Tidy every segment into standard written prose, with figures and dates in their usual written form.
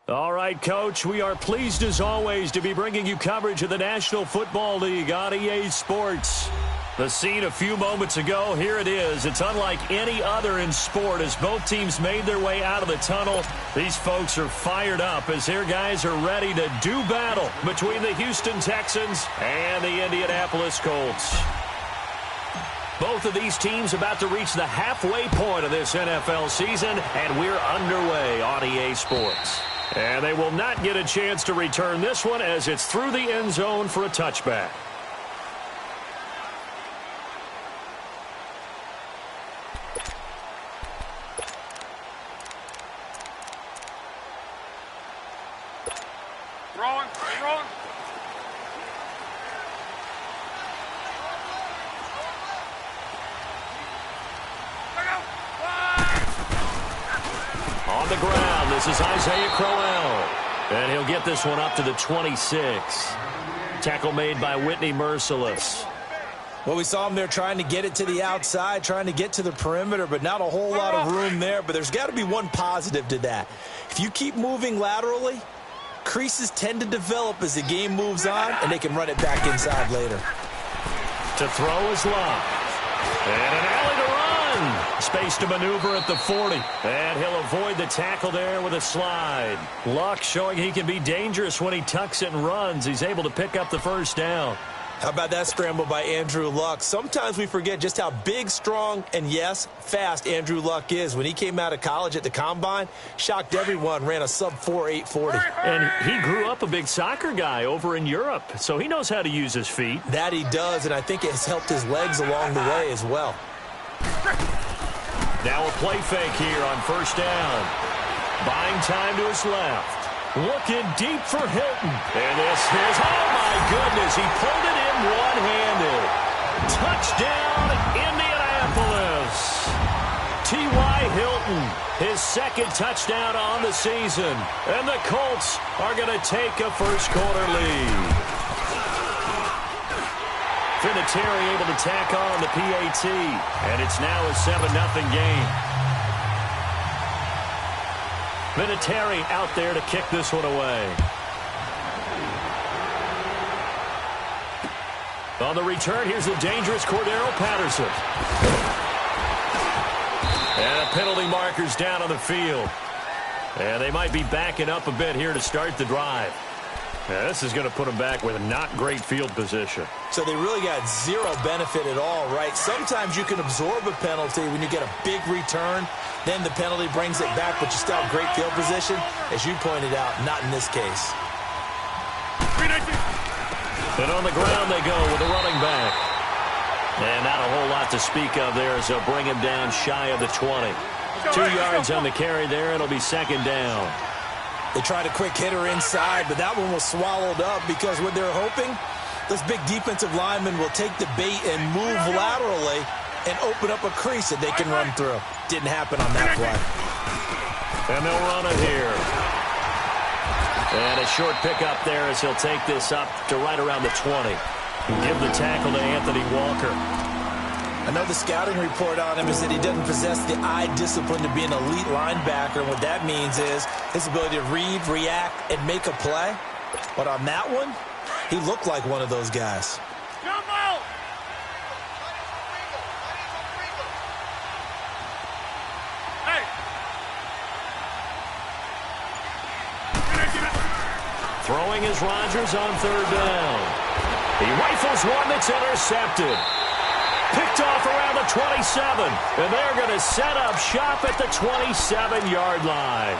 All right, Coach, we are pleased as always to be bringing you coverage of the National Football League on EA Sports. The scene a few moments ago, here it is. It's unlike any other in sport as both teams made their way out of the tunnel. These folks are fired up as their guys are ready to do battle between the Houston Texans and the Indianapolis Colts. Both of these teams about to reach the halfway point of this NFL season, and we're underway on EA Sports. And they will not get a chance to return this one as it's through the end zone for a touchback. Throwing. On the ground, this is Isaiah Crowell. And he'll get this one up to the 26. Tackle made by Whitney Merciless. Well, we saw him there trying to get it to the outside, trying to get to the perimeter, but not a whole lot of room there. But there's got to be one positive to that. If you keep moving laterally, creases tend to develop as the game moves on, and they can run it back inside later. To throw is Luck. And an alley to run. Space to maneuver at the 40. And he'll avoid the tackle there with a slide. Luck showing he can be dangerous when he tucks it and runs. He's able to pick up the first down. How about that scramble by Andrew Luck? Sometimes we forget just how big, strong, and, yes, fast Andrew Luck is. When he came out of college at the Combine, shocked everyone, ran a sub-4 840. And he grew up a big soccer guy over in Europe, so he knows how to use his feet. That he does, and I think it has helped his legs along the way as well. Now a play fake here on first down. Buying time to his left. Looking deep for Hilton. And this is, oh my goodness, he pulled it in one-handed. Touchdown, Indianapolis. T.Y. Hilton, his second touchdown on the season. And the Colts are going to take a first-quarter lead. Vinatieri able to tack on the PAT. And it's now a 7-0 game. Vinatieri out there to kick this one away. On the return, here's the dangerous Cordero Patterson. And a penalty marker's down on the field. And they might be backing up a bit here to start the drive. Yeah, this is going to put them back with not great field position. So they really got zero benefit at all, right? Sometimes you can absorb a penalty when you get a big return. Then the penalty brings it back, but you still have great field position. As you pointed out, not in this case. And on the ground they go with a running back. And not a whole lot to speak of there as they'll bring him down shy of the 20. 2 yards on the carry there. It'll be second down. They tried a quick hitter inside, but that one was swallowed up because what they're hoping, those big defensive linemen will take the bait and move laterally and open up a crease that they can run through. Didn't happen on that play. And they'll run it here. And a short pickup there as he'll take this up to right around the 20. Give the tackle to Anthony Walker. I know the scouting report on him is that he doesn't possess the eye discipline to be an elite linebacker. And what that means is his ability to read, react, and make a play. But on that one, he looked like one of those guys. Throwing is Rodgers on third down. He rifles one that's intercepted. Picked off around the 27. And they're going to set up shop at the 27-yard line.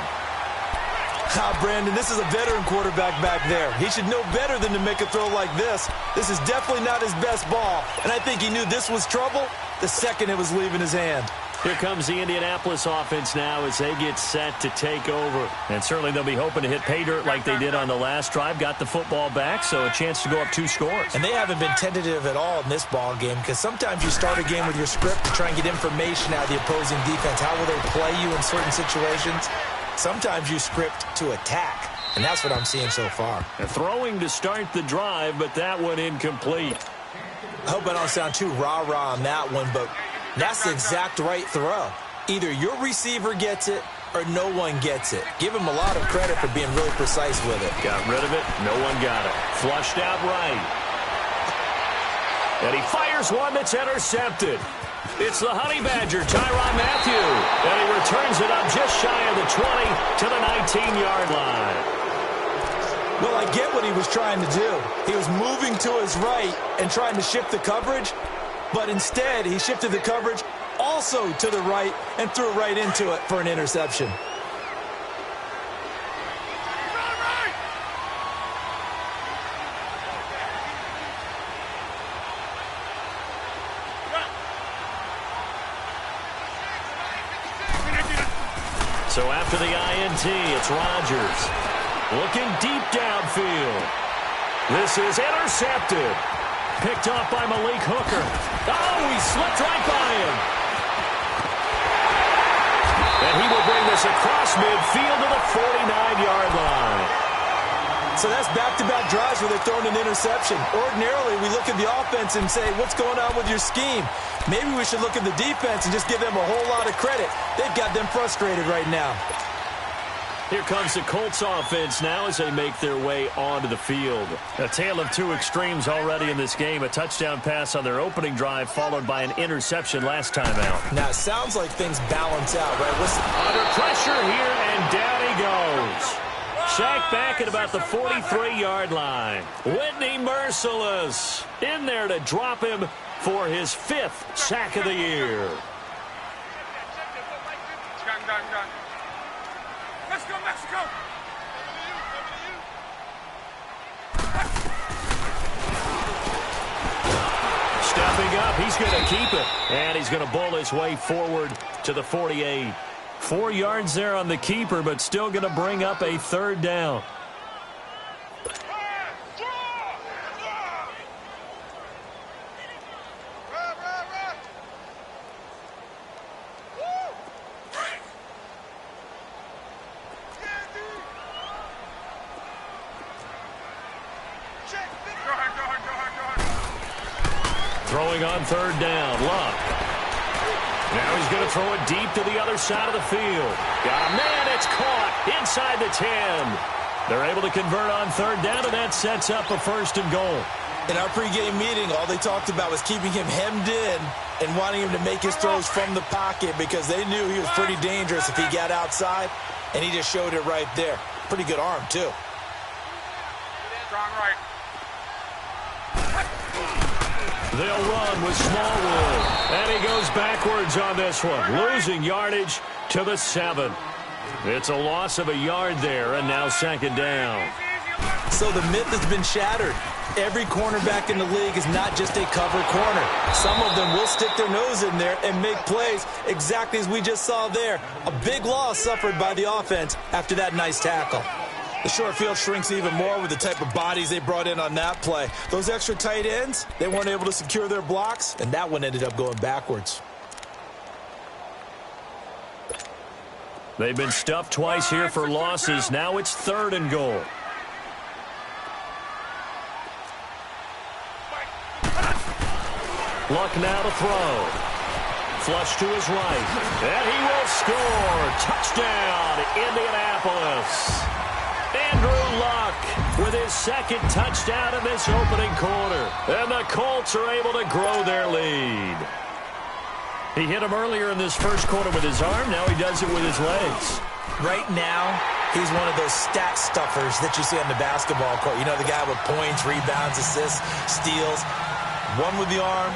Brandon, this is a veteran quarterback back there. He should know better than to make a throw like this. This is definitely not his best ball. And I think he knew this was trouble the second it was leaving his hand. Here comes the Indianapolis offense now as they get set to take over. And certainly they'll be hoping to hit pay dirt like they did on the last drive. Got the football back, so a chance to go up 2 scores. And they haven't been tentative at all in this ball game because sometimes you start a game with your script to try and get information out of the opposing defense. How will they play you in certain situations? Sometimes you script to attack, and that's what I'm seeing so far. And throwing to start the drive, but that one incomplete. I hope I don't sound too rah-rah on that one, but that's the exact right throw. Either your receiver gets it or or no one gets it. Give him a lot of credit for being really precise with it. Got rid of it. No one got it. Flushed out right. And he fires one that's intercepted. It's the Honey Badger, Tyrann Mathieu. And he returns it up just shy of the 20 to the 19-yard line. Well, I get what he was trying to do. He was moving to his right and trying to shift the coverage, but instead he shifted the coverage also to the right and threw it right into it for an interception. So after the INT, it's Rodgers. Looking deep downfield. This is intercepted. Picked off by Malik Hooker. Oh, he slipped right by him. And he will bring this across midfield to the 49-yard line. So that's back-to-back drives where they're throwing an interception. Ordinarily, we look at the offense and say, what's going on with your scheme? Maybe we should look at the defense and just give them a whole lot of credit. They've got them frustrated right now. Here comes the Colts offense now as they make their way onto the field. A tale of two extremes already in this game. A touchdown pass on their opening drive followed by an interception last time out. Now, it sounds like things balance out, right? Under pressure here, and down he goes. Sacked back at about the 43-yard line. Whitney Merciless in there to drop him for his 5th sack of the year. Let's go, Mexico! Stepping up, he's going to keep it. And he's going to bowl his way forward to the 48. 4 yards there on the keeper, but still going to bring up a 3rd down. Throwing on 3rd down, Luck. Now he's going to throw it deep to the other side of the field. Got a man, it's caught inside the 10. They're able to convert on 3rd down, and that sets up a 1st and goal. In our pregame meeting, all they talked about was keeping him hemmed in and wanting him to make his throws from the pocket because they knew he was pretty dangerous if he got outside, and he just showed it right there. Pretty good arm, too. Strong right. They'll run with Smallwood. And he goes backwards on this one, losing yardage to the 7. It's a loss of a yard there, and now 2nd down. So the myth has been shattered. Every cornerback in the league is not just a cover corner. Some of them will stick their nose in there and make plays exactly as we just saw there. A big loss suffered by the offense after that nice tackle. The short field shrinks even more with the type of bodies they brought in on that play. Those extra tight ends, they weren't able to secure their blocks, and that one ended up going backwards. They've been stuffed twice here for losses. Now it's 3rd and goal. Luck now to throw. Flush to his right. And he will score. Touchdown, Indianapolis. Andrew Luck with his 2nd touchdown in this opening quarter. And the Colts are able to grow their lead. He hit him earlier in this first quarter with his arm. Now he does it with his legs. Right now, he's one of those stat stuffers that you see on the basketball court. You know, the guy with points, rebounds, assists, steals. One with the arm,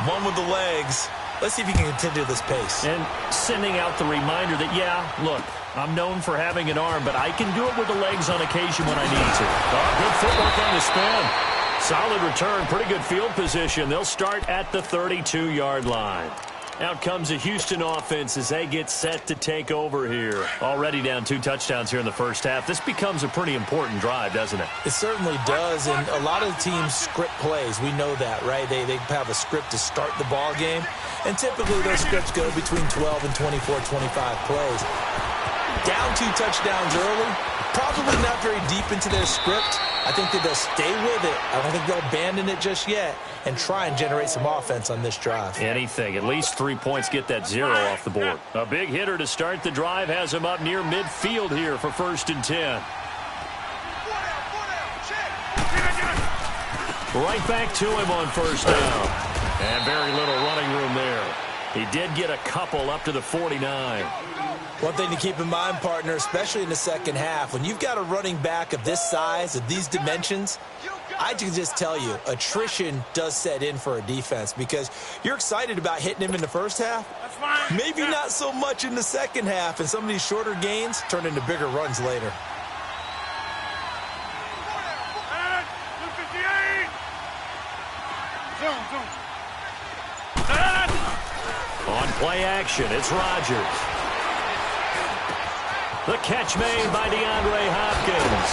one with the legs. Let's see if he can continue this pace. And sending out the reminder that, yeah, look, I'm known for having an arm, but I can do it with the legs on occasion when I need to. Oh, good footwork on the spin. Solid return, pretty good field position. They'll start at the 32-yard line. Out comes the Houston offense as they get set to take over here. Already down 2 touchdowns here in the first half. This becomes a pretty important drive, doesn't it? It certainly does, and a lot of the teams script plays. We know that, right? They have a script to start the ball game, and typically those scripts go between 12 and 24, 25 plays. Down 2 touchdowns early. Probably not very deep into their script. I think that they'll stay with it. I don't think they'll abandon it just yet and try and generate some offense on this drive. Anything. At least 3 points, get that 0 off the board. A big hitter to start the drive has him up near midfield here for 1st and 10. Right back to him on 1st down. And very little running room there. He did get a couple up to the 49. One thing to keep in mind, partner, especially in the second half, when you've got a running back of this size, of these dimensions, I can just tell you, attrition does set in for a defense because you're excited about hitting him in the first half. Maybe not so much in the second half, and some of these shorter gains turn into bigger runs later. On play action, it's Rodgers. The catch made by DeAndre Hopkins.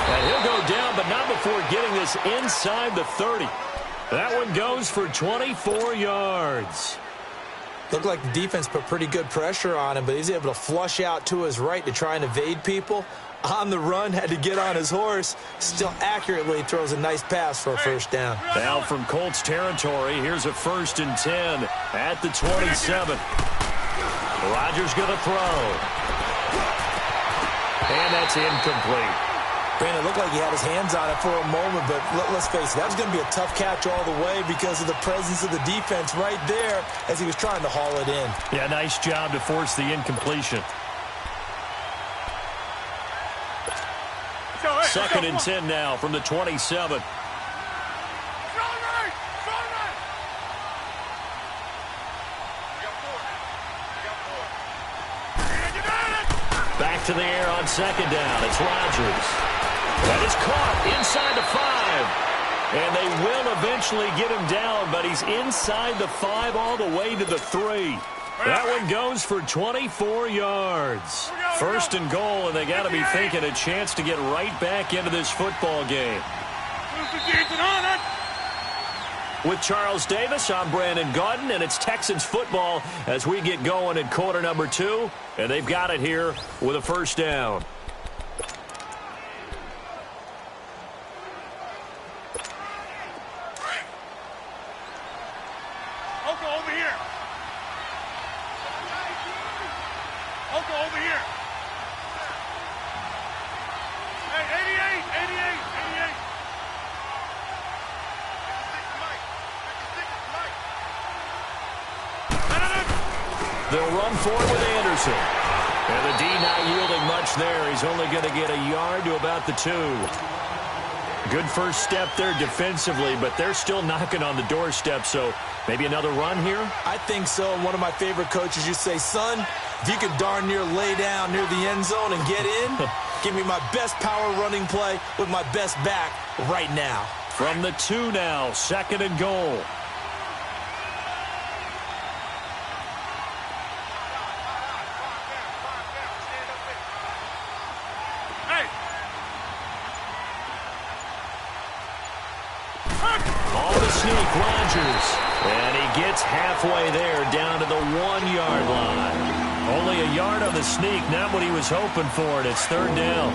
And he'll go down, but not before getting this inside the 30. That one goes for 24 yards. Looked like the defense put pretty good pressure on him, but he's able to flush out to his right to try and evade people. On the run, had to get on his horse. Still accurately throws a nice pass for a 1st down. Now from Colts territory, here's a 1st and 10 at the 27. Rodgers going to throw. And that's incomplete. Brandon, it looked like he had his hands on it for a moment, but let's face it, that was going to be a tough catch all the way because of the presence of the defense right there as he was trying to haul it in. Yeah, nice job to force the incompletion. 2nd and 10 now from the 27. Back to the air on 2nd down. It's Rodgers. That is caught inside the 5. And they will eventually get him down, but he's inside the 5 all the way to the 3. That one goes for 24 yards. 1st and goal, and they got to be thinking a chance to get right back into this football game. With Charles Davis, I'm Brandon Gaudin, and it's Texans football as we get going in quarter number 2. And they've got it here with a 1st down. Over here. Over here. Hey, 88. They'll run forward with Anderson. And the D not yielding much there. He's only going to get a yard to about the 2. Good first step there defensively, but they're still knocking on the doorstep, so maybe another run here? I think so. One of my favorite coaches used to say, son, if you can darn near lay down near the end zone and get in, give me my best power running play with my best back right now. From the 2 now, 2nd and goal. On the sneak, Rodgers. And he gets halfway there down to the 1-yard line. Only a yard on the sneak, not what he was hoping for, and it's 3rd down.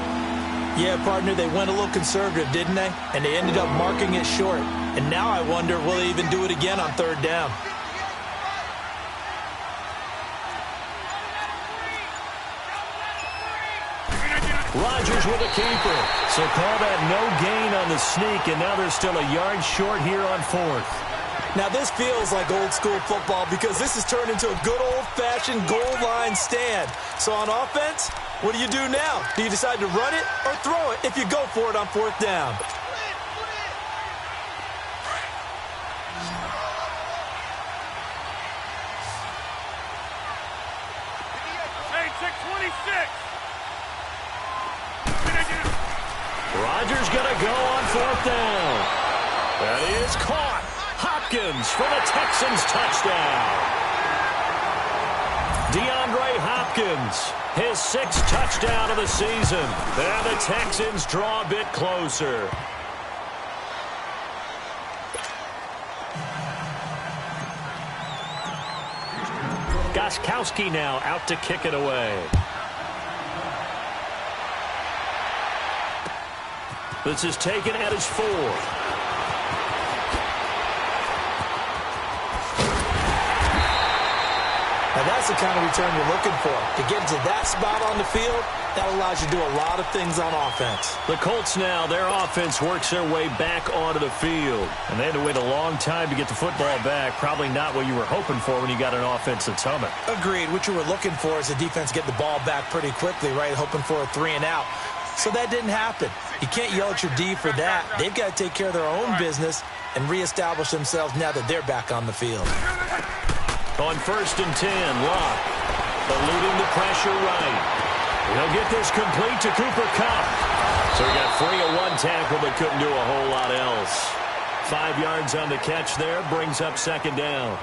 Yeah, partner, they went a little conservative, didn't they? And they ended up marking it short. And now I wonder, will they even do it again on 3rd down? Rodgers with a keeper. So call that no gain on the sneak, and now they're still a yard short here on 4th. Now, this feels like old-school football because this has turned into a good old-fashioned goal line stand. So on offense, what do you do now? Do you decide to run it or throw it if you go for it on 4th down? Hey, 626. Rodgers going to go on 4th down. That is caught. Hopkins for the Texans touchdown. DeAndre Hopkins, his 6th touchdown of the season. And the Texans draw a bit closer. Gostkowski now out to kick it away. This is taken at his 4. Now that's the kind of return you're looking for. To get to that spot on the field, that allows you to do a lot of things on offense. The Colts now, their offense works their way back onto the field. And they had to wait a long time to get the football back. Probably not what you were hoping for when you got an offense that's humming. Agreed. What you were looking for is the defense get the ball back pretty quickly, right? Hoping for a 3 and out. So that didn't happen. You can't yell at your D for that. They've got to take care of their own business and reestablish themselves now that they're back on the field. On 1st and 10, Locke eluding the pressure right. He'll get this complete to Cooper Kupp. So he got free of one tackle but couldn't do a whole lot else. 5 yards on the catch there, brings up 2nd down.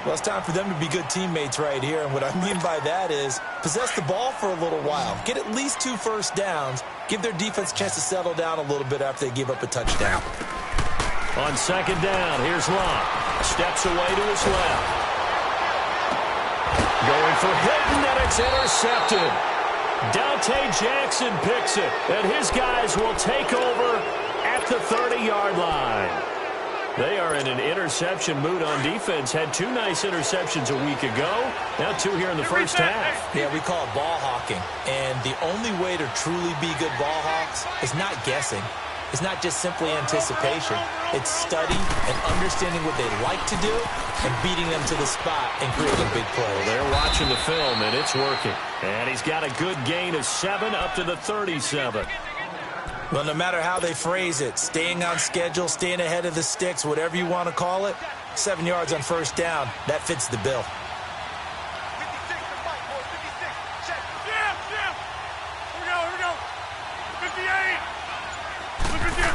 Well, it's time for them to be good teammates right here. And what I mean by that is possess the ball for a little while. Get at least 2 first downs. Give their defense a chance to settle down a little bit after they give up a touchdown. On 2nd down, here's Locke. Steps away to his left. Going for Hilton, and it's intercepted. Dante Jackson picks it, and his guys will take over at the 30-yard line. They are in an interception mood on defense. Had 2 nice interceptions a week ago. Now 2 here in the first half. Yeah, we call it ball hawking. And the only way to truly be good ball hawks is not guessing. It's not just simply anticipation. It's study and understanding what they like to do and beating them to the spot and creating big plays. Well, they're watching the film, and it's working. And he's got a good gain of 7 up to the 37. Well, no matter how they phrase it, staying on schedule, staying ahead of the sticks, whatever you want to call it, 7 yards on 1st down, that fits the bill. 56, check. Jim. Here we go. 58. Look at this.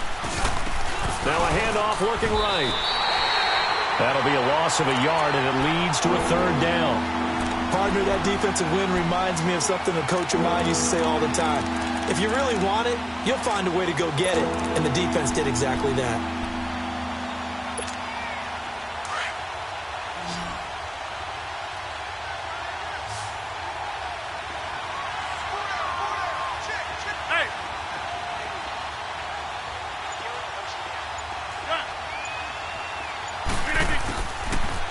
Now a handoff looking right. That'll be a loss of a yard, and it leads to a 3rd down. Partner, that defensive win reminds me of something a coach of mine used to say all the time. If you really want it, you'll find a way to go get it. And the defense did exactly that. Hey.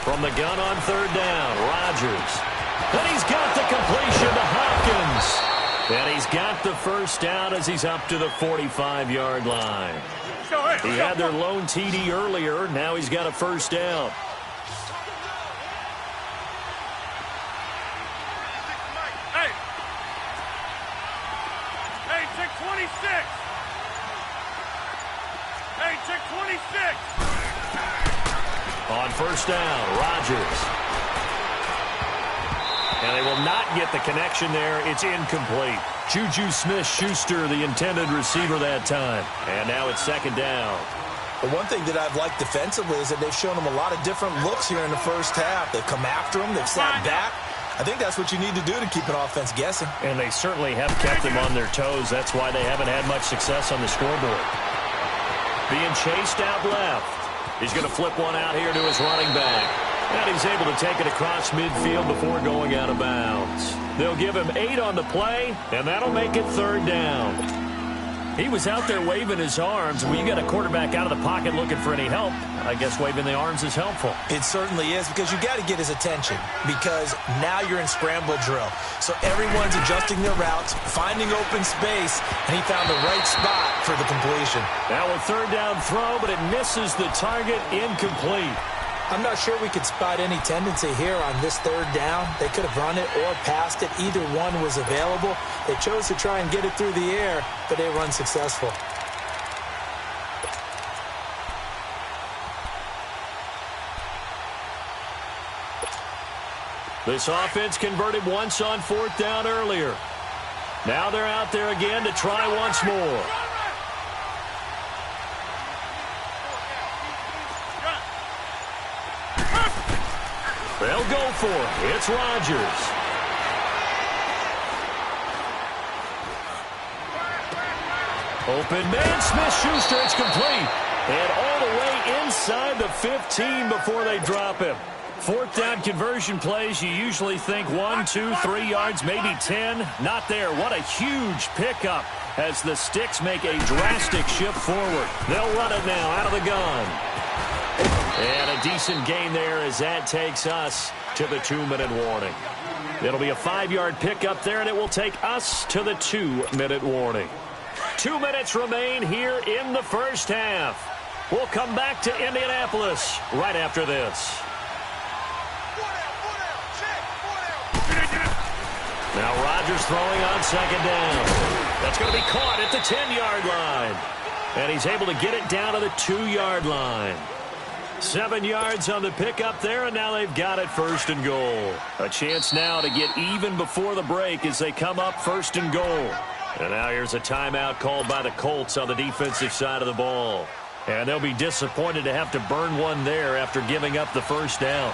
From the gun on 3rd down, Rodgers. And he's got the completion to Hopkins. And he's got the first down as he's up to the 45-yard line. He had their lone TD earlier. Now he's got a first down. Hey, check 26. Hey, check 26. On 1st down, Rodgers. And they will not get the connection there. It's incomplete. Juju Smith-Schuster, the intended receiver that time. And now it's 2nd down. But one thing that I've liked defensively is that they've shown them a lot of different looks here in the first half. They've come after them. They've sat back. I think that's what you need to do to keep an offense guessing. And they certainly have kept them on their toes. That's why they haven't had much success on the scoreboard. Being chased out left. He's going to flip one out here to his running back. And he's able to take it across midfield before going out of bounds. They'll give him 8 on the play, and that'll make it 3rd down. He was out there waving his arms. When you got a quarterback out of the pocket looking for any help, I guess waving the arms is helpful. It certainly is, because you got to get his attention, because now you're in scramble drill. So everyone's adjusting their routes, finding open space, and he found the right spot for the completion. Now a 3rd down throw, but it misses the target, incomplete. I'm not sure we could spot any tendency here on this 3rd down. They could have run it or passed it. Either one was available. They chose to try and get it through the air, but they were unsuccessful. This offense converted once on 4th down earlier. Now they're out there again to try once more. They'll go for it. It's Rodgers. Open man, Smith-Schuster. It's complete. And all the way inside the 15 before they drop him. 4th down conversion plays, you usually think 1, 2, 3 yards, maybe 10. Not there. What a huge pickup as the sticks make a drastic shift forward. They'll run it now out of the gun. And a decent gain there as that takes us to the 2-minute warning. It'll be a 5-yard pickup there, and it will take us to the 2-minute warning. 2 minutes remain here in the first half. We'll come back to Indianapolis right after this. Now Rodgers throwing on second down. That's going to be caught at the 10-yard line. And he's able to get it down to the 2-yard line. 7 yards on the pickup there, and now they've got it first and goal. A chance now to get even before the break as they come up first and goal. And now here's a timeout called by the Colts on the defensive side of the ball. And they'll be disappointed to have to burn one there after giving up the first down.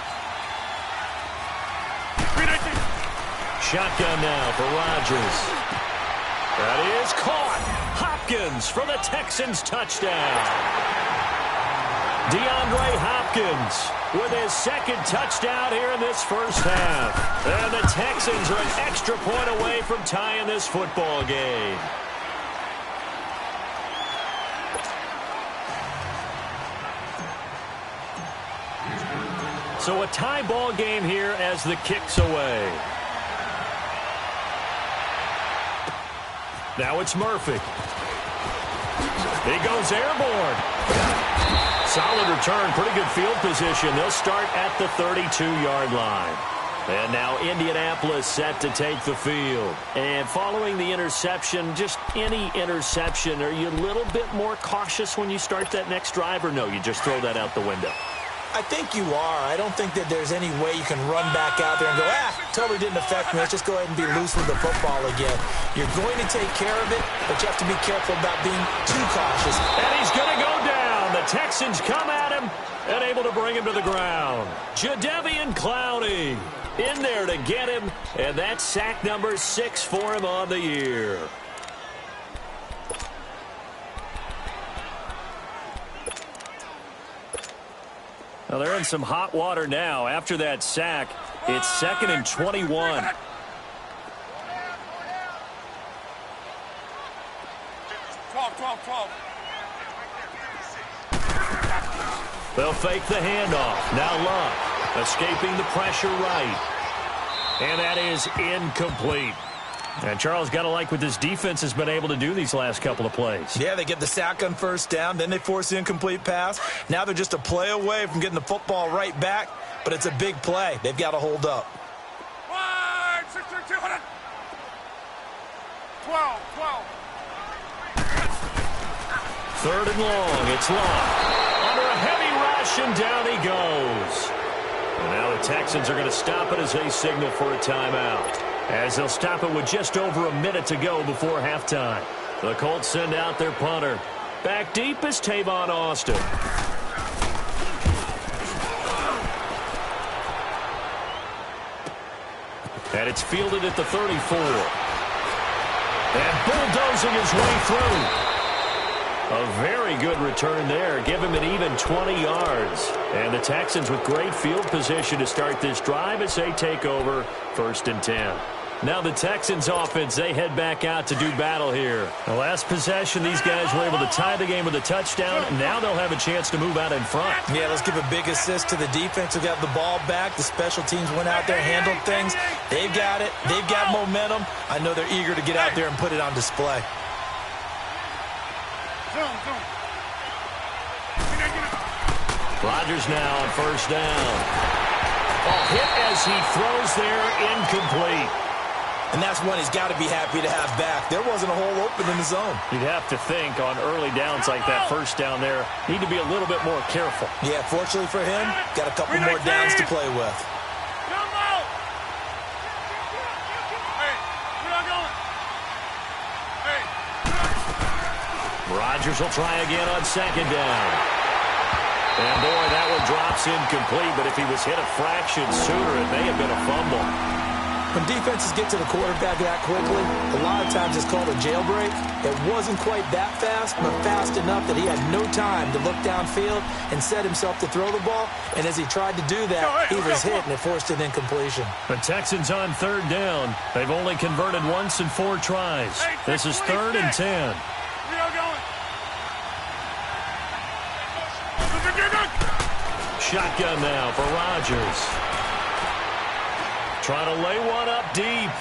Shotgun now for Rodgers. That is caught. Hopkins for the Texans touchdown. DeAndre Hopkins with his second touchdown here in this first half. And the Texans are an extra point away from tying this football game. So a tie ball game here as the kick's away. Now it's Murphy. He goes airborne. Solid return, pretty good field position. They'll start at the 32-yard line. And now Indianapolis set to take the field. And following the interception, just any interception, are you a little bit more cautious when you start that next drive, or no, you just throw that out the window? I think you are. I don't think that there's any way you can run back out there and go, totally didn't affect me. Let's just go ahead and be loose with the football again. You're going to take care of it, but you have to be careful about being too cautious. And he's going to go down. The Texans come at him and able to bring him to the ground. Jadeveon Clowney in there to get him, and that's sack number 6 for him on the year. Well, they're in some hot water now. After that sack, it's 2nd and 21. They'll fake the handoff. Now Luck escaping the pressure right. And that is incomplete. And Charles, got to like what this defense has been able to do these last couple of plays. Yeah, they get the sack on first down, then they force the incomplete pass. Now they're just a play away from getting the football right back, but it's a big play. They've got to hold up. 3rd and long. It's Luck. Under a heavy rush, and down he goes. And now the Texans are going to stop it as they signal for a timeout. As they'll stop it with just over a minute to go before halftime. The Colts send out their punter. Back deep is Tavon Austin. And it's fielded at the 34. And bulldozing his way through. A very good return there. Give him an even 20 yards. And the Texans with great field position to start this drive as they take over 1st and 10. Now the Texans offense, they head back out to do battle here. The last possession, these guys were able to tie the game with a touchdown. Now they'll have a chance to move out in front. Yeah, let's give a big assist to the defense who got the ball back. The special teams went out there, handled things. They've got it. They've got momentum. I know they're eager to get out there and put it on display. Rodgers now on first down. Hit as he throws there, incomplete. And that's one he's got to be happy to have back. There wasn't a hole open in the zone. You'd have to think on early downs like that first down there, need to be a little bit more careful. Yeah, fortunately for him, got a couple more downs to play with. Rodgers will try again on second down. And boy, that one drops incomplete, but if he was hit a fraction sooner, it may have been a fumble. When defenses get to the quarterback that quickly, a lot of times it's called a jailbreak. It wasn't quite that fast, but fast enough that he had no time to look downfield and set himself to throw the ball. And as he tried to do that, he was hit, and it forced an incompletion. The Texans on third down. They've only converted once in 4 tries. This is 3rd and 10. Shotgun now for Rodgers. Trying to lay one up deep.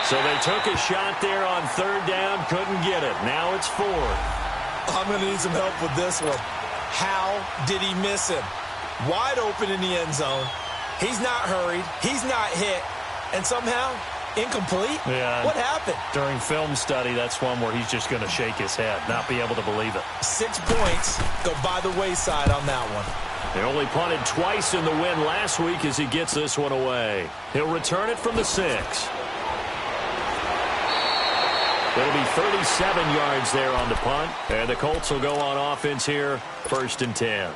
So they took a shot there on 3rd down, couldn't get it. Now it's 4th. I'm going to need some help with this one. How did he miss him? Wide open in the end zone. He's not hurried. He's not hit. And somehow, incomplete? Yeah. What happened? During film study, that's one where he's just going to shake his head, not be able to believe it. 6 points go by the wayside on that one. They only punted twice in the win last week as he gets this one away. He'll return it from the 6. It'll be 37 yards there on the punt. And the Colts will go on offense here, 1st and 10.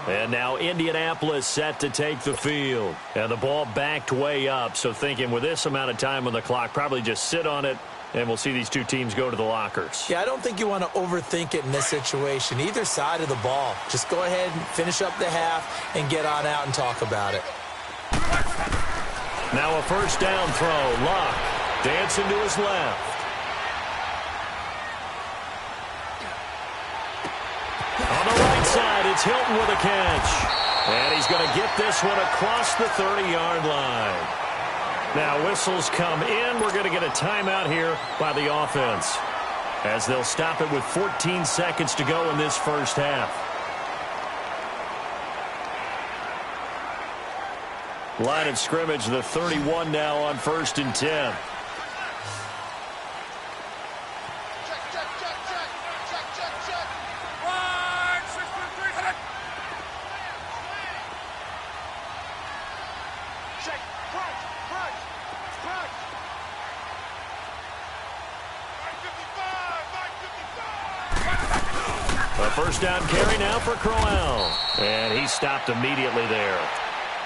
And now Indianapolis set to take the field. And the ball backed way up, so thinking with this amount of time on the clock, probably just sit on it, and we'll see these two teams go to the lockers. Yeah, I don't think you want to overthink it in this situation. Either side of the ball. Just go ahead and finish up the half and get on out and talk about it. Now a 1st down throw. Luck dancing to his left. On the right side, it's Hilton with a catch. And he's going to get this one across the 30-yard line. Now whistles come in. We're going to get a timeout here by the offense, as they'll stop it with 14 seconds to go in this first half. Line of scrimmage, the 31 now on 1st and 10. A 1st down carry now for Crowell. And he stopped immediately there.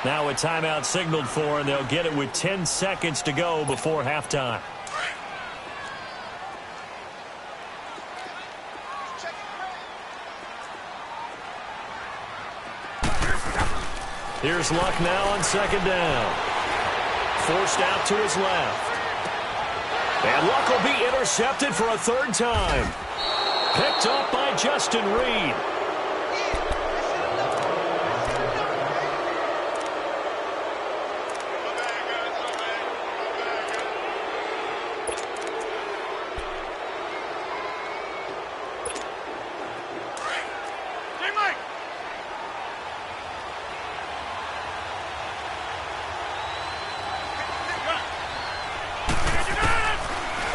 Now a timeout signaled for, and they'll get it with 10 seconds to go before halftime. Here's Luck now on 2nd down. Forced out to his left. And Luck will be intercepted for a 3rd time. Picked up by Justin Reed.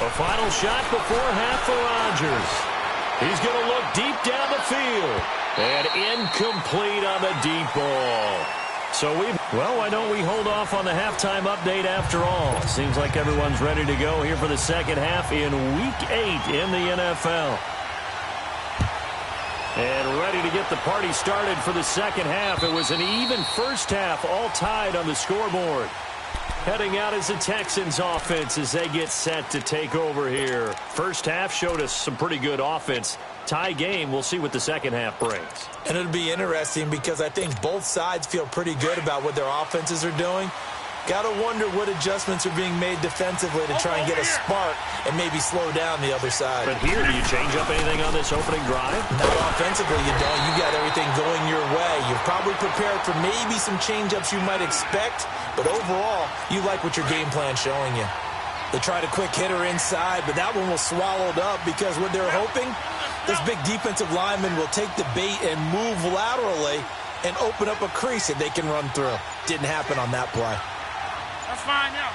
A final shot before half for Rodgers. He's going to look deep down the field. And incomplete on the deep ball. So why don't we hold off on the halftime update after all? Seems like everyone's ready to go here for the second half in Week 8 in the NFL. And ready to get the party started for the second half. It was an even first half, all tied on the scoreboard. Heading out is the Texans offense as they get set to take over here. First half showed us some pretty good offense. Tie game, we'll see what the second half brings. And it'll be interesting because I think both sides feel pretty good about what their offenses are doing. Got to wonder what adjustments are being made defensively to try and get a spark and maybe slow down the other side. But here, do you change up anything on this opening drive? Not offensively, you don't. You got everything going your way. You're probably prepared for maybe some change-ups you might expect, but overall, you like what your game plan's showing you. They tried a quick hitter inside, but that one was swallowed up because what they're hoping, this big defensive lineman will take the bait and move laterally and open up a crease that they can run through. Didn't happen on that play. That's fine now.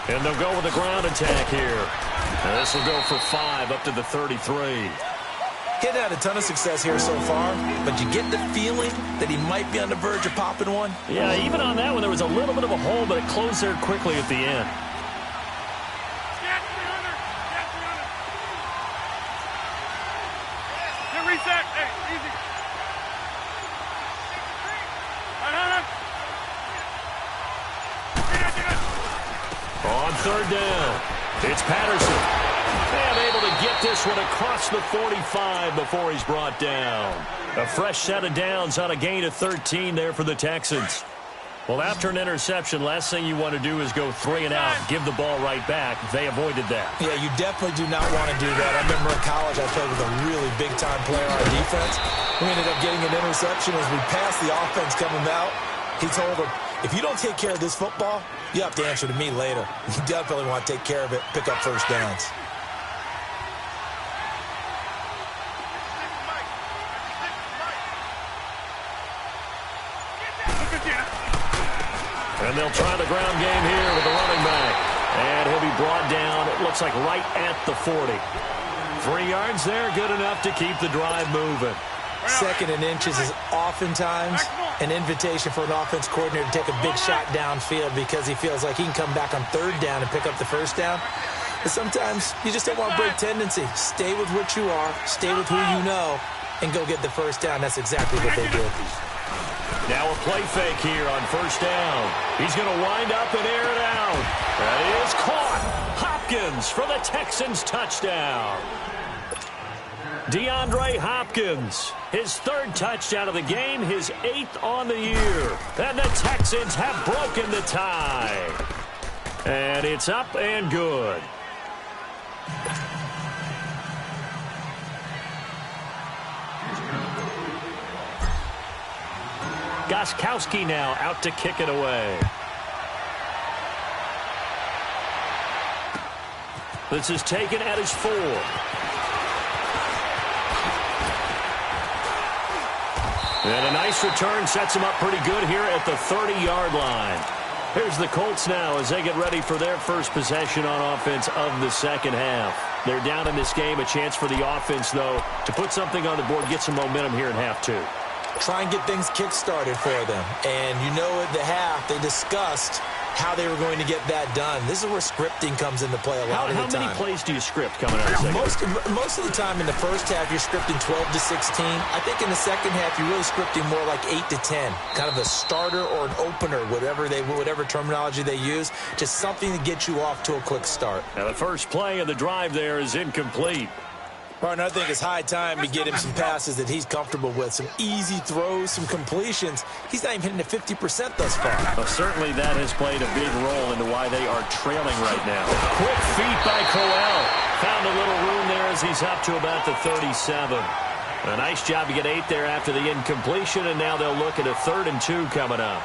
And they'll go with a ground attack here. And this will go for 5 up to the 33. He hadn't had a ton of success here so far, but you get the feeling that he might be on the verge of popping one. Yeah, even on that one, there was a little bit of a hole, but it closed there quickly at the end. Reset. Hey, easy. third down. It's Patterson. And able to get this one across the 45 before he's brought down. A fresh set of downs on a gain of 13 there for the Texans. Well, after an interception, last thing you want to do is go 3 and out, give the ball right back. They avoided that. Yeah, you definitely do not want to do that. I remember in college I played with a really big-time player on defense. We ended up getting an interception as we passed the offense coming out. He told him, if you don't take care of this football, you have to answer to me later. You definitely want to take care of it, pick up first downs. And they'll try the ground game here with the running back. And he'll be brought down, it looks like right at the 40. 3 yards there, good enough to keep the drive moving. Second and inches is oftentimes an invitation for an offense coordinator to take a big shot downfield because he feels like he can come back on third down and pick up the first down. But sometimes you just don't want to break tendency. Stay with what you are, stay with who you know, and go get the first down. That's exactly what they did. Now a play fake here on first down. He's going to wind up and air it out. That is caught. Hopkins for the Texans touchdown. DeAndre Hopkins, his 3rd touchdown of the game, his 8th on the year. And the Texans have broken the tie. And it's up and good. Gostkowski now out to kick it away. This is taken at his 4. And a nice return sets him up pretty good here at the 30-yard line. Here's the Colts now as they get ready for their first possession on offense of the second half. They're down in this game. A chance for the offense, though, to put something on the board, get some momentum here in half 2. Try and get things kick-started for them. And you know at the half, they discussed how they were going to get that done. This is where scripting comes into play a lot of the time. How many plays do you script coming out of the second? Most of the time in the first half, you're scripting 12 to 16. I think in the second half, you're really scripting more like 8 to 10. Kind of a starter or an opener, whatever terminology they use. Just something to get you off to a quick start. Now the first play of the drive there is incomplete. Partner, I think it's high time to get him some passes that he's comfortable with. Some easy throws, some completions. He's not even hitting the 50% thus far. Well, certainly that has played a big role into why they are trailing right now. Quick feet by Crowell. Found a little room there as he's up to about the 37. A nice job to get 8 there after the incompletion, and now they'll look at a 3rd and 2 coming up.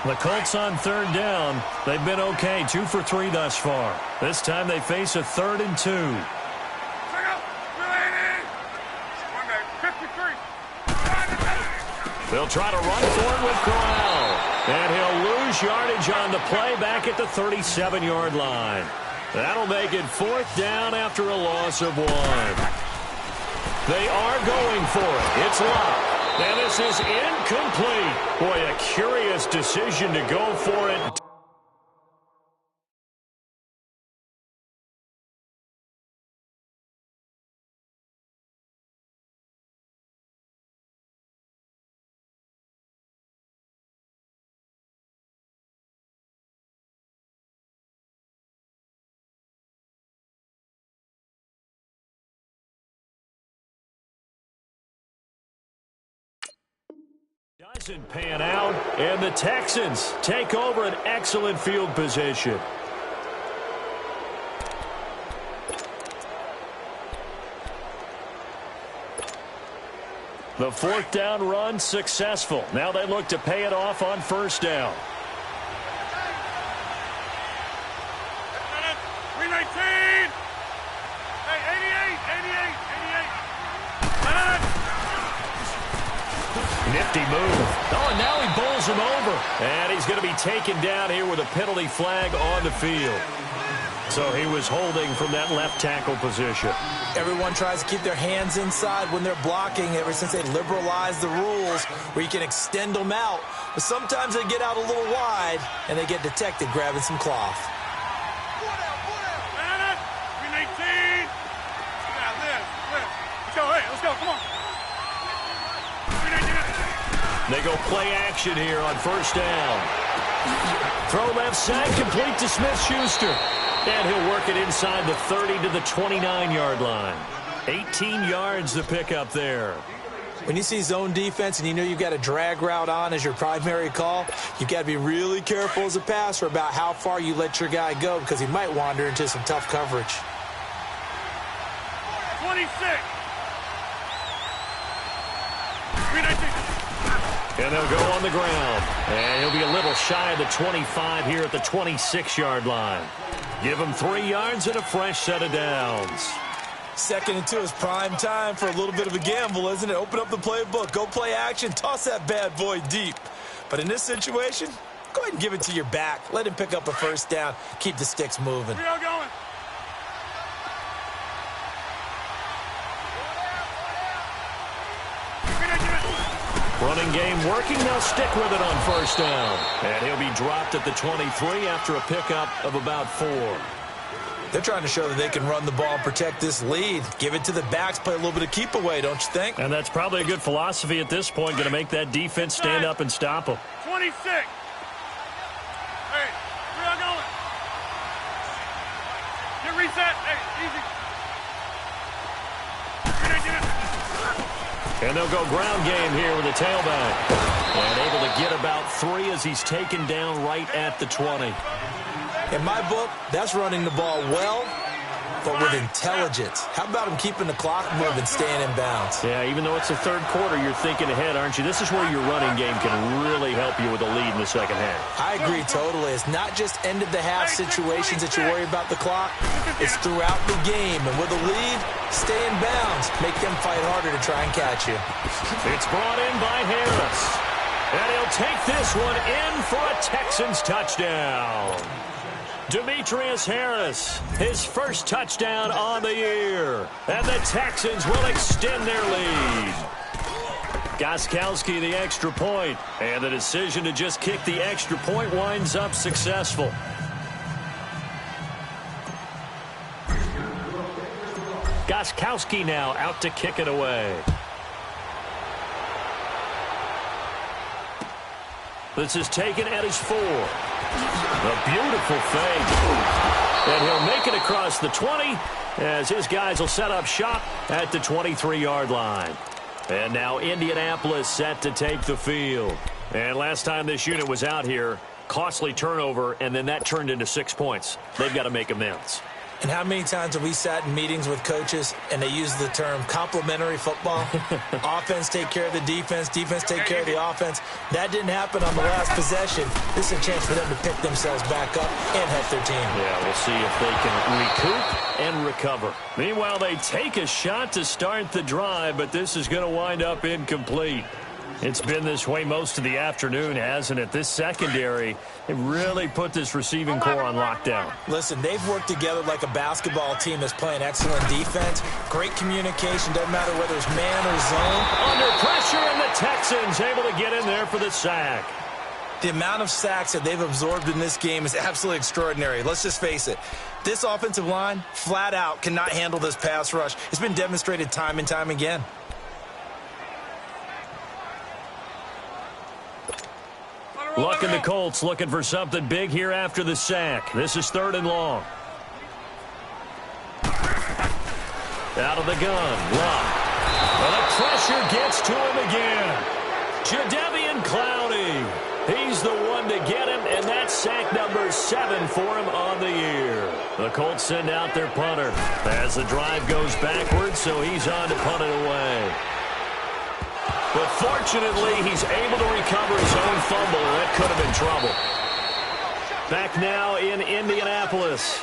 The Colts on 3rd down. They've been okay, 2 for 3 thus far. This time they face a 3rd and 2. They'll try to run for it with Corral. And he'll lose yardage on the play back at the 37-yard line. That'll make it 4th down after a loss of 1. They are going for it. It's locked. And this is incomplete. Boy, a curious decision to go for it. Doesn't pan out, and the Texans take over an excellent field position. The 4th down run successful. Now they look to pay it off on 1st down. 319. Hey, 88. Nifty move. Oh, and now he bowls him over. And he's going to be taken down here with a penalty flag on the field. So he was holding from that left tackle position. Everyone tries to keep their hands inside when they're blocking ever since they liberalized the rules where you can extend them out. But sometimes they get out a little wide and they get detected grabbing some cloth. 319. Let's go, let's go, come on. They go play action here on 1st down. Throw left side, complete to Smith-Schuster. And he'll work it inside the 30 to the 29-yard line. 18 yards to pick up there. When you see zone defense and you know you've got a drag route on as your primary call, you've got to be really careful as a passer about how far you let your guy go because he might wander into some tough coverage. 26. And they'll go on the ground. And he'll be a little shy of the 25 here at the 26-yard line. Give him 3 yards and a fresh set of downs. 2nd and 2 is prime time for a little bit of a gamble, isn't it? Open up the playbook, go play action, toss that bad boy deep. But in this situation, go ahead and give it to your back. Let him pick up a first down. Keep the sticks moving. We are going. Running game working. They'll stick with it on first down. And he'll be dropped at the 23 after a pickup of about 4. They're trying to show that they can run the ball and protect this lead. Give it to the backs, play a little bit of keep away, don't you think? And that's probably a good philosophy at this point, going to make that defense stand up and stop them. 26. Hey, we are going. Get reset. Hey, easy. And they'll go ground game here with a tailback. And able to get about 3 as he's taken down right at the 20. In my book, that's running the ball well, but with intelligence. How about him keeping the clock moving, staying in bounds? Yeah, even though it's the third quarter, you're thinking ahead, aren't you? This is where your running game can really help you with a lead in the second half. I agree totally. It's not just end-of-the-half situations that you worry about the clock. It's throughout the game. And with a lead, stay in bounds. Make them fight harder to try and catch you. It's brought in by Harris. And he'll take this one in for a Texans touchdown. Demetrius Harris, his first touchdown on the year. And the Texans will extend their lead. Gostkowski the extra point. And the decision to just kick the extra point winds up successful. Gostkowski now out to kick it away. This is taken at his 4. A beautiful fake. And he'll make it across the 20 as his guys will set up shop at the 23-yard line. And now Indianapolis set to take the field. And last time this unit was out here, costly turnover, and then that turned into 6 points. They've got to make amends. And how many times have we sat in meetings with coaches and they use the term complementary football? Offense take care of the defense, defense take care of the offense. That didn't happen on the last possession. This is a chance for them to pick themselves back up and help their team. Yeah, we'll see if they can recoup and recover. Meanwhile, they take a shot to start the drive, but this is going to wind up incomplete. It's been this way most of the afternoon, hasn't it? This secondary, it really put this receiving core on lockdown. Listen, they've worked together like a basketball team that's playing excellent defense. Great communication, doesn't matter whether it's man or zone. Under pressure, and the Texans able to get in there for the sack. The amount of sacks that they've absorbed in this game is absolutely extraordinary. Let's just face it. This offensive line, flat out, cannot handle this pass rush. It's been demonstrated time and time again. Luck and the Colts looking for something big here after the sack. This is 3rd and long. Out of the gun. Luck. And the pressure gets to him again. Jadeveon Clowney. He's the one to get him, and that's sack number 7 for him on the year. The Colts send out their punter as the drive goes backwards, so he's on to punt it away. But fortunately, he's able to recover his own fumble, and that could have been trouble. Back now in Indianapolis.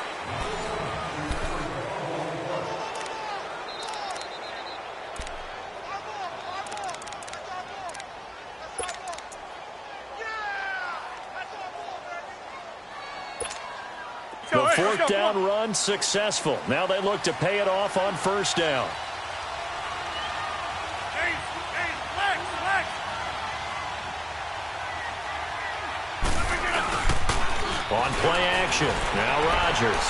The 4th down run successful. Now they look to pay it off on 1st down. On play action. Now Rodgers.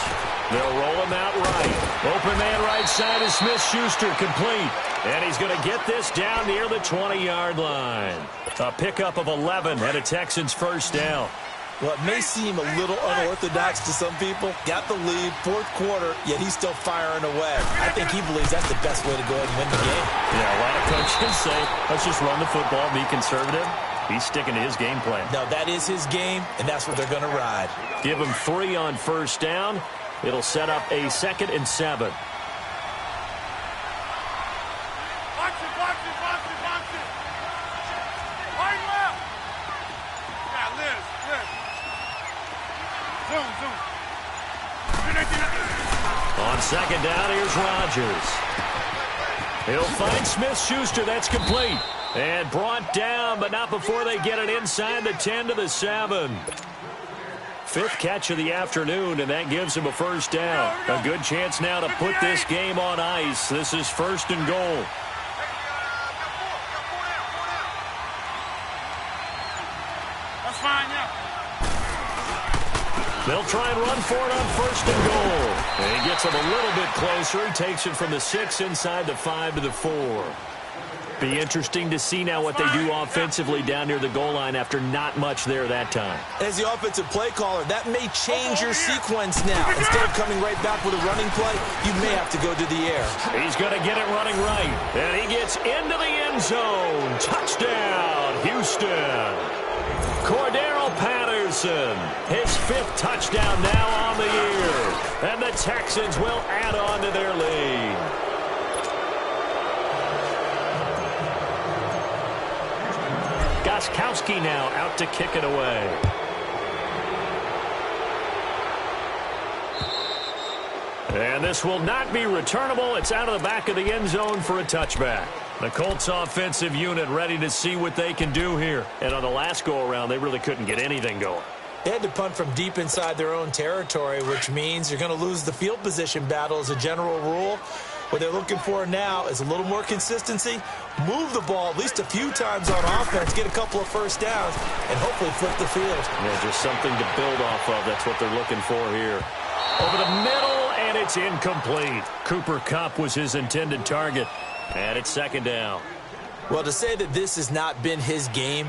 They'll roll him out right. Open man right side is Smith-Schuster, complete. And he's going to get this down near the 20-yard line. A pickup of 11 and a Texans 1st down. Well, it may seem a little unorthodox to some people. Got the lead, fourth quarter, yet he's still firing away. I think he believes that's the best way to go ahead and win the game. Yeah, a lot of coaches say, let's just run the football, be conservative. He's sticking to his game plan. No, that is his game, and that's what they're going to ride. Give him 3 on first down. It'll set up a 2nd and 7. On second down, here's Rodgers. He'll find Smith-Schuster. That's complete. And brought down, but not before they get it inside the 10 to the 7. 5th catch of the afternoon, and that gives him a first down. A good chance now to put this game on ice. This is 1st and goal. That's fine, yeah. They'll try and run for it on 1st and goal. And he gets him a little bit closer. He takes it from the 6 inside the 5 to the 4. Be interesting to see now what they do offensively down near the goal line after not much there that time. As the offensive play caller, that may change your sequence now. Instead of coming right back with a running play, you may have to go to the air. He's going to get it running right. And he gets into the end zone. Touchdown, Houston. Cordero Patterson, his 5th touchdown now on the year. And the Texans will add on to their lead. Gostkowski now out to kick it away. And this will not be returnable. It's out of the back of the end zone for a touchback. The Colts offensive unit ready to see what they can do here. And on the last go-around, they really couldn't get anything going. They had to punt from deep inside their own territory, which means you're going to lose the field position battle as a general rule. What they're looking for now is a little more consistency, move the ball at least a few times on offense, get a couple of first downs, and hopefully flip the field. Yeah, just something to build off of. That's what they're looking for here. Over the middle, and it's incomplete. Cooper Kupp was his intended target, and it's 2nd down. Well, to say that this has not been his game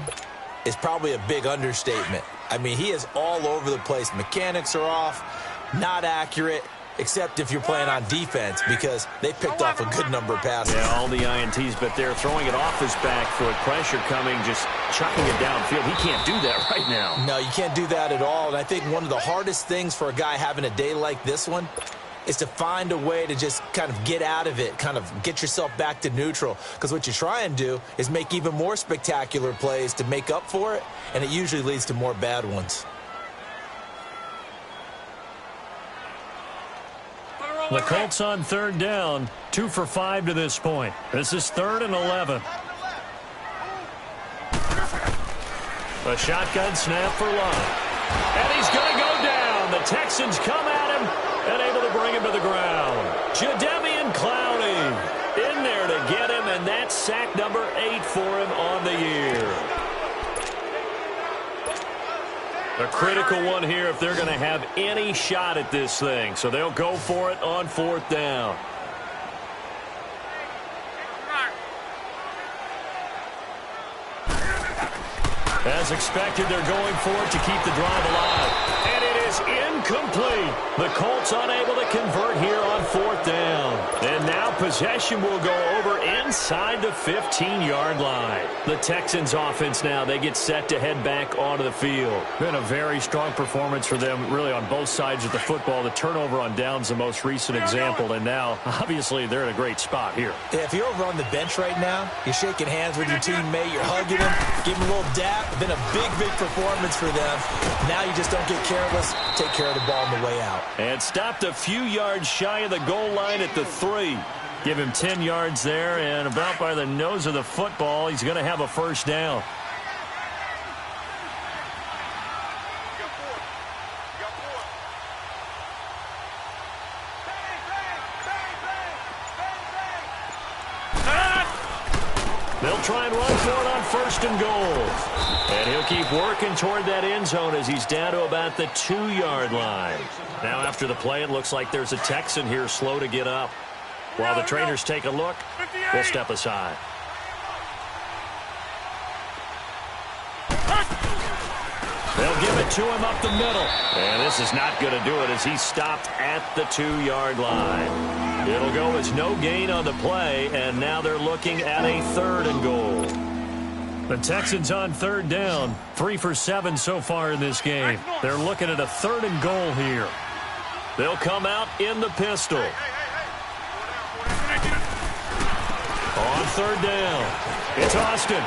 is probably a big understatement. I mean, he is all over the place. Mechanics are off, not accurate, except if you're playing on defense, because they picked off a good number of passes. Yeah, all the INTs, but they're throwing it off his back foot. Pressure coming, just chucking it downfield. He can't do that right now. No, you can't do that at all. And I think one of the hardest things for a guy having a day like this one is to find a way to just kind of get out of it, kind of get yourself back to neutral. Because what you try and do is make even more spectacular plays to make up for it, and it usually leads to more bad ones. The Colts on 3rd down, 2 for 5 to this point. This is 3rd and 11. A shotgun snap for Love. And he's going to go down. The Texans come at him and able to bring him to the ground. Jadeveon Clowney in there to get him, and that's sack number 8 for him on the year. A critical one here if they're going to have any shot at this thing. So they'll go for it on 4th down. As expected, they're going for it to keep the drive alive. And it is incomplete. The Colts unable to convert here on 4th down. And now possession will go over inside the 15-yard line. The Texans offense now, they get set to head back onto the field. Been a very strong performance for them really on both sides of the football. The turnover on downs the most recent example. And now, obviously, they're in a great spot here. Yeah, if you're over on the bench right now, you're shaking hands with your teammate, you're hugging him, giving him a little dap. Been a big, big performance for them. Now you just don't get careless. Take care of the ball on the way out. And stopped a few yards shy of the goal line at the 3. Give him 10 yards there, and about by the nose of the football, he's going to have a first down. They'll try and run for it on 1st and goal. And he'll keep working toward that end zone as he's down to about the 2-yard line. Now after the play, it looks like there's a Texan here slow to get up. While the trainers take a look, we'll step aside. They'll They'll give it to him up the middle. And this is not going to do it as he's stopped at the 2-yard line. It'll go as no gain on the play, and now they're looking at a 3rd and goal. The Texans on 3rd down, 3 for 7 so far in this game. They're looking at a 3rd and goal here. They'll come out in the pistol. On 3rd down, it's Austin.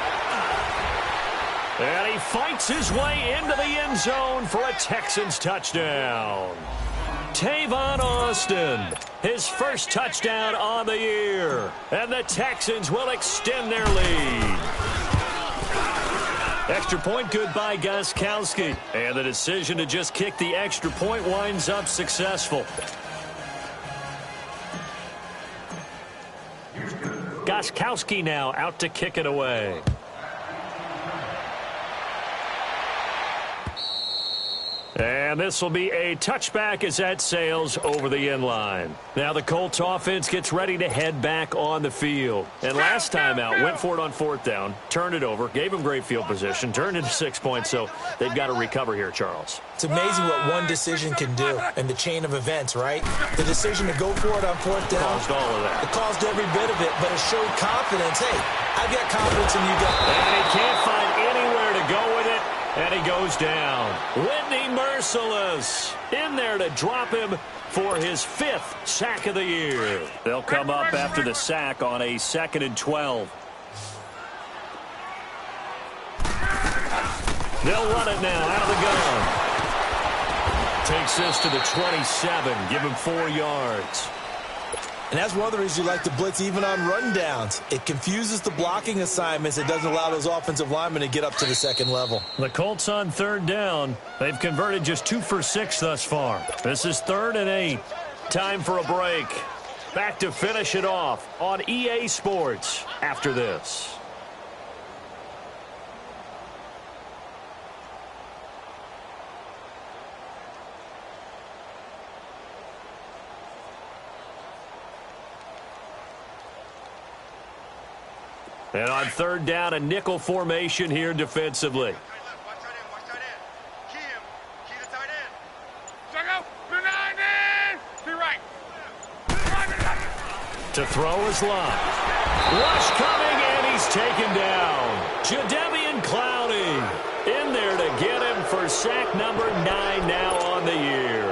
And he fights his way into the end zone for a Texans touchdown. Tavon Austin, his first touchdown on the year. And the Texans will extend their lead. Extra point good by Gostkowski. And the decision to just kick the extra point winds up successful. Gostkowski now out to kick it away. And this will be a touchback as that sails over the end line. Now the Colts offense gets ready to head back on the field. And last time out, went for it on 4th down, turned it over, gave them great field position, turned into 6 points, so they've got to recover here, Charles. It's amazing what one decision can do in the chain of events, right? The decision to go for it on 4th down. Caused all of that. It caused every bit of it, but it showed confidence. Hey, I've got confidence in you guys. And he can't find anywhere to go with it. And he goes down. Whitney Merciless in there to drop him for his 5th sack of the year. They'll come up after the sack on a 2nd and 12. They'll run it now out of the gun. Takes this to the 27. Give him 4 yards. And that's one of the reasons you like to blitz even on rundowns. It confuses the blocking assignments. It doesn't allow those offensive linemen to get up to the 2nd level. The Colts on 3rd down. They've converted just 2 for 6 thus far. This is 3rd and 8. Time for a break. Back to finish it off on EA Sports after this. And on 3rd down, a nickel formation here defensively. To throw is Lott. Rush coming, and he's taken down. Jadeveon Clowney in there to get him for sack number 9 now on the year.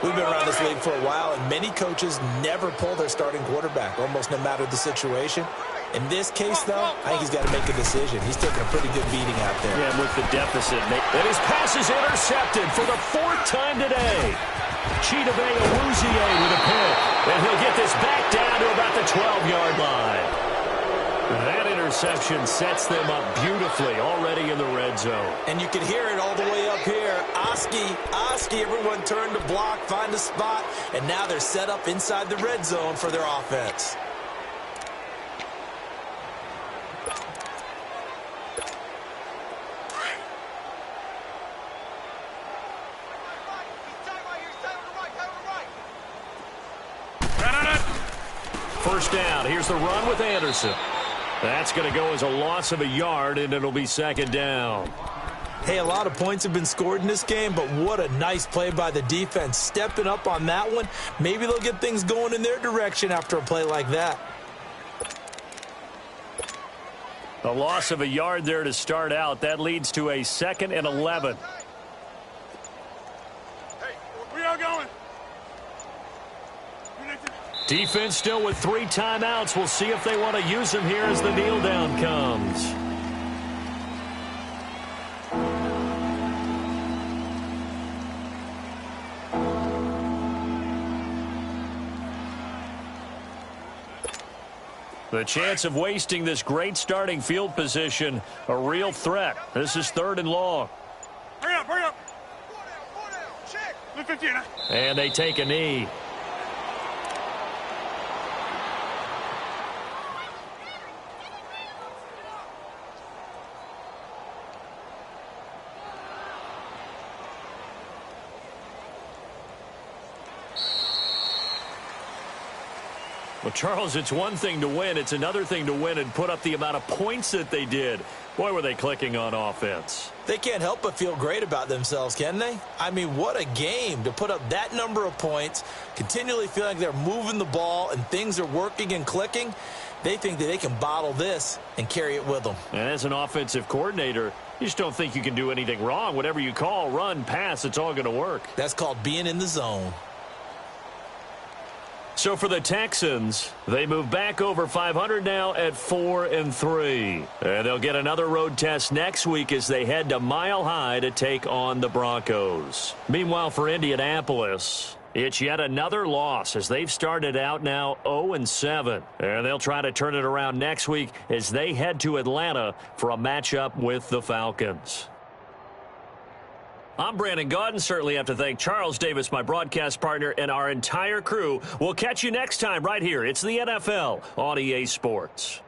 We've been around this league for a while, and many coaches never pull their starting quarterback, almost no matter the situation. In this case, though, I think he's got to make a decision. He's taking a pretty good beating out there. Yeah, with the deficit. And his pass is intercepted for the 4th time today. Chidobe Awuzie with a pick. And he'll get this back down to about the 12-yard line. That interception sets them up beautifully already in the red zone. And you can hear it all the way up here. Oski, everyone turned to block, find a spot, and now they're set up inside the red zone for their offense. First down. Here's the run with Anderson. That's going to go as a loss of a yard, and it'll be 2nd down. Hey, a lot of points have been scored in this game, but what a nice play by the defense. Stepping up on that one. Maybe they'll get things going in their direction after a play like that. A loss of a yard there to start out. That leads to a 2nd and 11. Hey, where y'all going? Defense still with 3 timeouts. We'll see if they want to use them here as the kneel down comes. The chance of wasting this great starting field position, a real threat. This is 3rd and long. Hurry up, hurry up. 4 down, check. 15. And they take a knee. Well, Charles, it's one thing to win. It's another thing to win and put up the amount of points that they did. Boy, were they clicking on offense. They can't help but feel great about themselves, can they? I mean, what a game to put up that number of points, continually feeling like they're moving the ball and things are working and clicking. They think that they can bottle this and carry it with them. And as an offensive coordinator, you just don't think you can do anything wrong. Whatever you call, run, pass, it's all going to work. That's called being in the zone. So for the Texans, they move back over 500 now at 4-3. And they'll get another road test next week as they head to Mile High to take on the Broncos. Meanwhile, for Indianapolis, it's yet another loss as they've started out now 0-7. And they'll try to turn it around next week as they head to Atlanta for a matchup with the Falcons. I'm Brandon Gaudin. Certainly have to thank Charles Davis, my broadcast partner, and our entire crew. We'll catch you next time right here. It's the NFL on EA Sports.